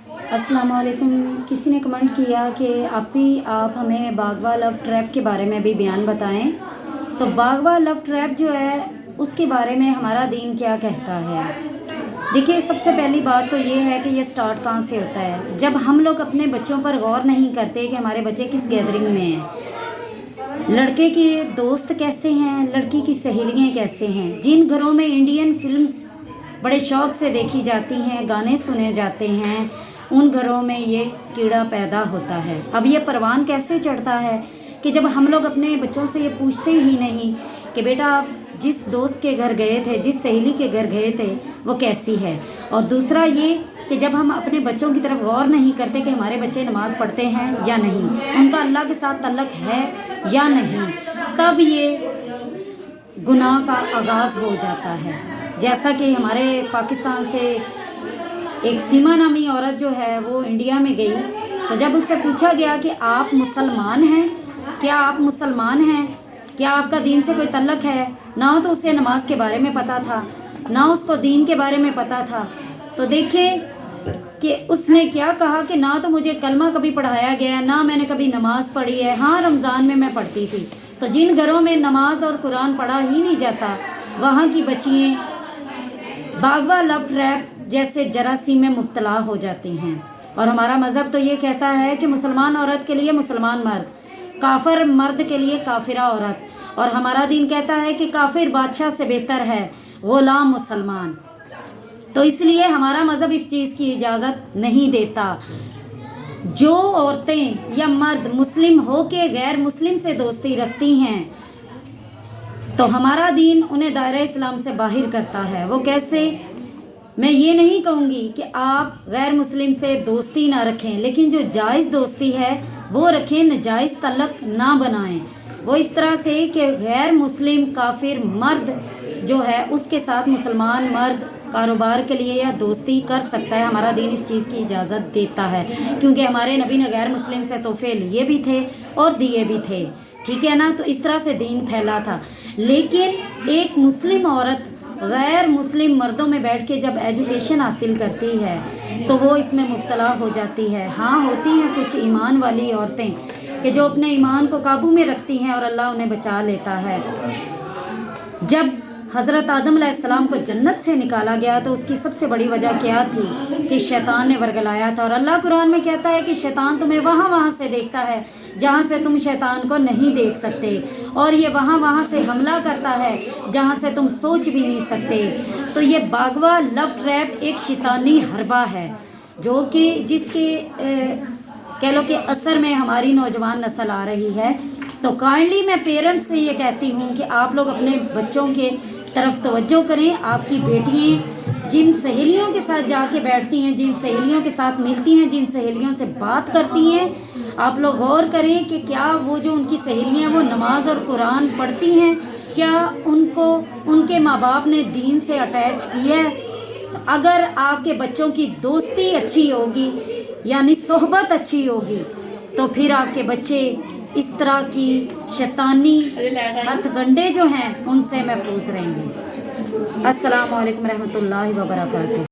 अस्सलाम वालेकुम। किसी ने कमेंट किया कि आप हमें बागवा लव ट्रैप के बारे में भी बयान बताएं। तो बागवा लव ट्रैप जो है उसके बारे में हमारा दीन क्या कहता है। देखिए, सबसे पहली बात तो ये है कि ये स्टार्ट कहाँ से होता है। जब हम लोग अपने बच्चों पर गौर नहीं करते कि हमारे बच्चे किस गैदरिंग में हैं, लड़के के दोस्त कैसे हैं, लड़की की सहेलियाँ कैसे हैं। जिन घरों में इंडियन फिल्म्स बड़े शौक़ से देखी जाती हैं, गाने सुने जाते हैं, उन घरों में ये कीड़ा पैदा होता है। अब ये परवान कैसे चढ़ता है कि जब हम लोग अपने बच्चों से ये पूछते ही नहीं कि बेटा आप जिस दोस्त के घर गए थे, जिस सहेली के घर गए थे, वो कैसी है। और दूसरा ये कि जब हम अपने बच्चों की तरफ गौर नहीं करते कि हमारे बच्चे नमाज़ पढ़ते हैं या नहीं, उनका अल्लाह के साथ ताल्लुक़ है या नहीं, तब ये गुनाह का आगाज़ हो जाता है। जैसा कि हमारे पाकिस्तान से एक सीमा नामी औरत जो है वो इंडिया में गई, तो जब उससे पूछा गया कि आप मुसलमान हैं, क्या आप मुसलमान हैं, क्या आपका दीन से कोई तल्लक है, ना तो उसे नमाज के बारे में पता था, ना उसको दीन के बारे में पता था। तो देखिए कि उसने क्या कहा कि ना तो मुझे कलमा कभी पढ़ाया गया, ना मैंने कभी नमाज़ पढ़ी है। हाँ, रमज़ान में मैं पढ़ती थी। तो जिन घरों में नमाज और कुरान पढ़ा ही नहीं जाता, वहाँ की बच्चियाँ बागवा लव ट्रैप जैसे जरासीम में मुब्तला हो जाती हैं। और हमारा मज़हब तो ये कहता है कि मुसलमान औरत के लिए मुसलमान मर्द, काफिर मर्द के लिए काफिरा औरत। और हमारा दीन कहता है कि काफिर बादशाह से बेहतर है ग़ुलाम मुसलमान। तो इसलिए हमारा मज़हब इस चीज़ की इजाज़त नहीं देता। जो औरतें या मर्द मुस्लिम हो के गैर मुस्लिम से दोस्ती रखती हैं, तो हमारा दीन उन्हें दायरा इस्लाम से बाहर करता है। वो कैसे? मैं ये नहीं कहूँगी कि आप गैर मुस्लिम से दोस्ती ना रखें, लेकिन जो जायज़ दोस्ती है वो रखें, नाजायज़ तल्लक ना बनाएं। वो इस तरह से कि गैर मुस्लिम काफिर मर्द जो है उसके साथ मुसलमान मर्द कारोबार के लिए या दोस्ती कर सकता है। हमारा दीन इस चीज़ की इजाज़त देता है, क्योंकि हमारे नबी ने गैर मुस्लिम से तोहफे लिए भी थे और दिए भी थे, ठीक है ना। तो इस तरह से दीन फैला था। लेकिन एक मुस्लिम औरत गैर मुस्लिम मर्दों में बैठ के जब एजुकेशन हासिल करती है तो वो इसमें मुब्तला हो जाती है। हाँ, होती हैं कुछ ईमान वाली औरतें कि जो अपने ईमान को काबू में रखती हैं और अल्लाह उन्हें बचा लेता है। जब हज़रत आदम अलैहिस्सलाम को जन्नत से निकाला गया तो उसकी सबसे बड़ी वजह क्या थी कि शैतान ने वर्गलाया था। और अल्लाह कुरान में कहता है कि शैतान तुम्हें वहाँ से देखता है जहाँ से तुम शैतान को नहीं देख सकते, और ये वहाँ से हमला करता है जहाँ से तुम सोच भी नहीं सकते। तो ये बागवा लव ट्रैप एक शैतानी हरबा है जो कि जिसके कह लो कि असर में हमारी नौजवान नस्ल आ रही है। तो काइंडली मैं पेरेंट्स से ये कहती हूँ कि आप लोग अपने बच्चों के तरफ तवज्जो करें। आपकी बेटियाँ जिन सहेलियों के साथ जाके बैठती हैं, जिन सहेलियों के साथ मिलती हैं, जिन सहेलियों से बात करती हैं, आप लोग गौर करें कि क्या वो जो उनकी सहेलियाँ वो नमाज और कुरान पढ़ती हैं, क्या उनको उनके माँ बाप ने दीन से अटैच किया है। तो अगर आपके बच्चों की दोस्ती अच्छी होगी यानी सोहबत अच्छी होगी, तो फिर आपके बच्चे इस तरह की शैतानी हथगंडे जो हैं उनसे महफूज रहेंगे। अस्सलाम वालेकुम रहमतुल्लाहि व बरकातहू।